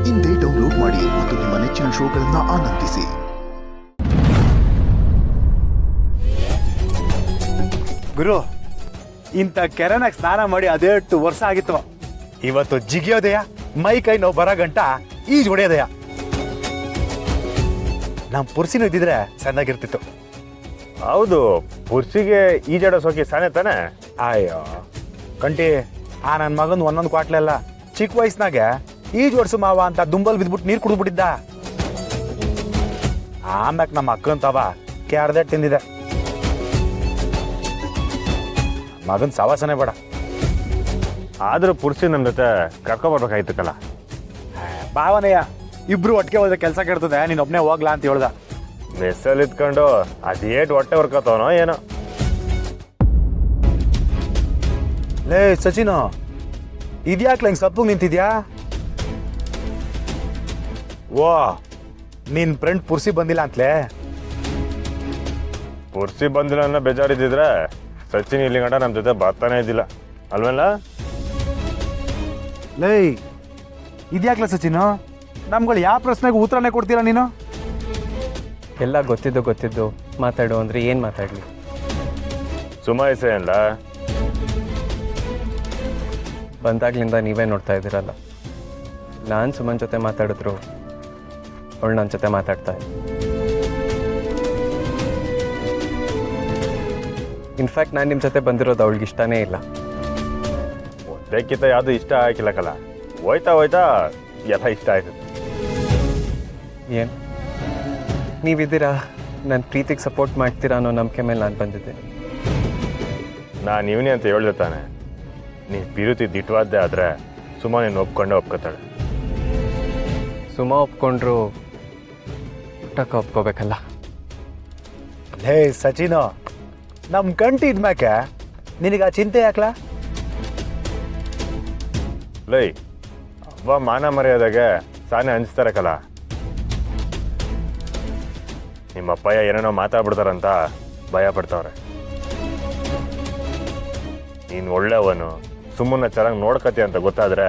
ಇಂದೇ ಡೌನ್ಲೋಡ್ ಮಾಡಿ ಮತ್ತು ನಿಮ್ಮ ನೆಚ್ಚಿನ ಶೋಗಳನ್ನು ಆನಂದಿಸಿ. ಗುರು, ಇಂಥ ಕೆರೆನಾಗ ಸ್ನಾನ ಮಾಡಿ ಅದೆಷ್ಟು ವರ್ಷ ಆಗಿತ್ತು. ಇವತ್ತು ಜಿಗಿಯೋದೆಯ ಮೈ ಕೈ ನೋವು ಬರೋ ಗಂಟ ಈಜು ಹೊಡೆಯೋದೆಯ. ನಮ್ಮ ಪುರ್ಸಿನೂ ಇದ್ದಿದ್ರೆ ಚೆನ್ನಾಗಿರ್ತಿತ್ತು. ಹೌದು, ಪುರ್ಸಿಗೆ ಈಜಾಡೋ ಸೋಕಿ ಸಾನೆ ತಾನೆ. ಅಯ್ಯೋ ಕಂಟಿ, ಆ ನನ್ನ ಮಗನ್ ಒಂದೊಂದು ಕ್ವಾಟ್ಲೆಲ್ಲ ಚಿಕ್ಕ ವಯಸ್ಸಿನಾಗೆ ಈಜು ಹೊಡ್ಸು ಮಾವ ಅಂತ ದುಂಬಲ್ ಬಿದ್ಬಿಟ್ಟು ನೀರು ಕುಡಿದ್ಬಿಟ್ಟಿದ್ದ. ಆಮ್ಯಾಕ ನಮ್ಮ ಅಕ್ಕಂತವ ಕ್ಯಾರ್ದೆ ತಿಂದಿದೆ. ಮಗನ್ ಸವಾಸನೆ ಬೇಡ. ಆದ್ರೂ ಪುರ್ಸಿ ನಮ್ಮ ಜೊತೆ ಕರ್ಕೊಬರ್ಬೇಕಾಯ್ತಕ್ಕಲ್ಲ. ಭಾವನೆಯ ಇಬ್ರು ಒಟ್ಟಿಗೆ ಹೋದ್ರೆ ಕೆಲಸ ಕೆಡ್ತದೆ, ನೀನ್ ಒಬ್ನೇ ಹೋಗ್ಲಾ ಅಂತ ಹೇಳ್ದ. ಮೆಸ್ಸಲ್ಲಿ ಇದ್ಕೊಂಡು ಅದೇಟ್ ಹೊಟ್ಟೆ ಹೊರ್ಕೋತವನೋ ಏನೋ. ಲೇ ಸಚಿನು, ಇದ್ಯಾಕ್ಲ ಹಿಂಗ್ ಸಪ್ಪು ನಿಂತಿದ್ಯಾ? ಓ, ನಿನ್ ಫ್ರೆಂಡ್ ಪುರ್ಸಿ ಬಂದಿಲ್ಲ ಅಂತಲೇ? ಪುರ್ಸಿ ಬಂದಿಲ್ಲ ಅನ್ನೋ ಬೇಜಾರಿದ್ದಿದ್ರೆ ಸಚಿನ್ ಇಲ್ಲಿ ಗಂಟ ನಮ್ಮ ಜೊತೆ ಬರ್ತಾನೆ ಇದ್ದಿಲ್ಲ ಅಲ್ವಲ್ಲ. ಲೇ ಇದ್ಯಾಕ್ಲ ಸಚಿನು, ನಮ್ಗಳು ಯಾವ ಪ್ರಶ್ನೆಗೆ ಉತ್ತರನೇ ಕೊಡ್ತೀರಾ ನೀನು? ಎಲ್ಲ ಗೊತ್ತಿದ್ದು ಮಾತಾಡು ಅಂದರೆ ಏನು ಮಾತಾಡಲಿ? ಸುಮಾಯಿಸೆ ಅಲ್ಲ, ಬಂದಾಗ್ಲಿಂದ ನೀವೇ ನೋಡ್ತಾ ಇದ್ದೀರಲ್ಲ, ನಾನು ಸುಮನ್ ಜೊತೆ ಮಾತಾಡಿದ್ರು ಅವಳು ನನ್ನ ಜೊತೆ ಮಾತಾಡ್ತಾ ಇದ್ದೆ. ಇನ್ಫ್ಯಾಕ್ಟ್ ನಾನು ನಿಮ್ಮ ಜೊತೆ ಬಂದಿರೋದು ಅವಳಿಗೆ ಇಷ್ಟನೇ ಇಲ್ಲ. ಒಂದಕ್ಕಿಂತ ಯಾವುದು ಇಷ್ಟ ಆಗಿಲ್ಲಕ್ಕಲ್ಲ, ಹೋಯ್ತಾ ಹೋಯ್ತಾ ಎಲ್ಲ ಇಷ್ಟ ಆಯ್ತದೆ. ಏನು ನೀವಿದ್ದೀರಾ, ನನ್ನ ಪ್ರೀತಿಗೆ ಸಪೋರ್ಟ್ ಮಾಡ್ತೀರಾ ಅನ್ನೋ ನಂಬಿಕೆ ಮೇಲೆ ನಾನು ಬಂದಿದ್ದೀನಿ. ನಾನು ಇವನೇ ಅಂತ ಹೇಳ್ದೆ ತಾನೆ. ನೀ ಪಿರುತಿ ದಿಟ್ವಾದ್ದೆ ಆದರೆ ಸುಮ್ಮ ನೀನು ಒಪ್ಕೋತಾಳೆ. ಸುಮ ಒಪ್ಕೊಂಡ್ರು ಟಕ್ಕ ಒಪ್ಕೋಬೇಕಲ್ಲ. ಲೇ ಸಚಿನು, ನಮ್ಮ ಕಂಟಿ ಇದ್ಮ್ಯಾಕೆ ನಿನಗೆ ಆ ಚಿಂತೆ ಯಾಕ್ಲಾ? ಲೈ ಅವ್ವ ಮಾನ ಮರ್ಯಾದಾಗೆ ಸಾನೆ ಹಂಚ್ತಾರಕ್ಕಲ್ಲ. ನಿಮ್ಮ ಅಪ್ಪಯ್ಯ ಏನೇನೋ ಮಾತಾಡ್ಬಿಡ್ತಾರಂತ ಭಯ ಪಡ್ತಾವ್ರೆ. ನೀನು ಒಳ್ಳೆಯವನು, ಸುಮ್ಮನೆ ಚೆನ್ನಾಗಿ ನೋಡ್ಕತಿ ಅಂತ ಗೊತ್ತಾದ್ರೆ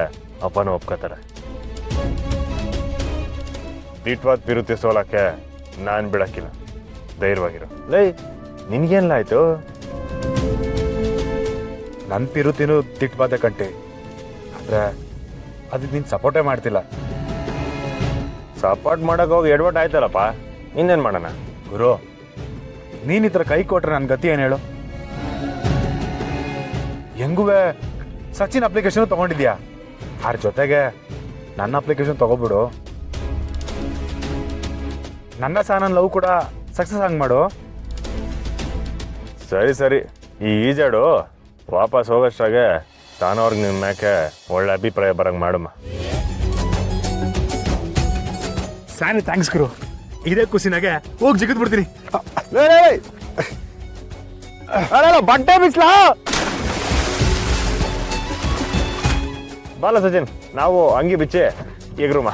ಅಪ್ಪನೂ ಒಪ್ಕೋತಾರೆ. ದಿಟ್ವಾದ ಪಿರುತಿ ಸೋಲಕ್ಕೆ ನಾನು ಬಿಡಕ್ಕಿಲ್ಲ, ಧೈರ್ಯವಾಗಿರು. ಲೈ ನಿನ್ಗೇನಿಲ್ಲ ಆಯ್ತು? ನನ್ನ ಪಿರುತಿನೂ ದಿಟ್ವಾದ ಕಂಟಿ, ಆದರೆ ಅದಕ್ಕೆ ನೀನು ಸಪೋರ್ಟೇ ಮಾಡ್ತಿಲ್ಲ. ಸಪೋರ್ಟ್ ಮಾಡೋಕೆ ಹೋಗಿ ಎಡ್ವರ್ಟ್ ಆಯ್ತಲ್ಲಪ್ಪ, ಇನ್ನೇನು ಮಾಡೋಣ? ಗುರು, ನೀನು ಈ ಥರ ಕೈ ಕೊಟ್ರೆ ನನ್ನ ಗತಿ ಏನು ಹೇಳು? ಹೆಂಗುವೆ ಸಚಿನ್ ಅಪ್ಲಿಕೇಶನ್ ತೊಗೊಂಡಿದ್ಯಾ, ಅದ್ರ ಜೊತೆಗೆ ನನ್ನ ಅಪ್ಲಿಕೇಶನ್ ತೊಗೊಬಿಡು. ನನ್ನ ನನ್ನ ಲವ್ ಕೂಡ ಸಕ್ಸಸ್ ಹಂಗೆ ಮಾಡು. ಸರಿ, ಈ ಈಜಾಡು ವಾಪಸ್ ಹೋಗೋಷ್ಟಾಗೆ ತಾನವ್ರಿಗೆ ನಿಮ್ಮ ಮ್ಯಾಕೆ ಒಳ್ಳೆ ಅಭಿಪ್ರಾಯ ಬರಂಗೆ ಮಾಡಮ್ಮ. ಸ್ಯಾನಿ ಥ್ಯಾಂಕ್ಸ್ ಗುರು, ಇದೇ ಖುಷಿನಾಗೆ ಹೋಗಿ ಜಿಗಿದ್ ಬಿಡ್ತೀನಿ. ಬಟ್ಟೆ ಬಿಚ್ಲಾ ಬಾಲ ಸಚಿನ್, ನಾವು ಅಂಗಿ ಬಿಚ್ಚಿ ಎಗ್ರುಮ.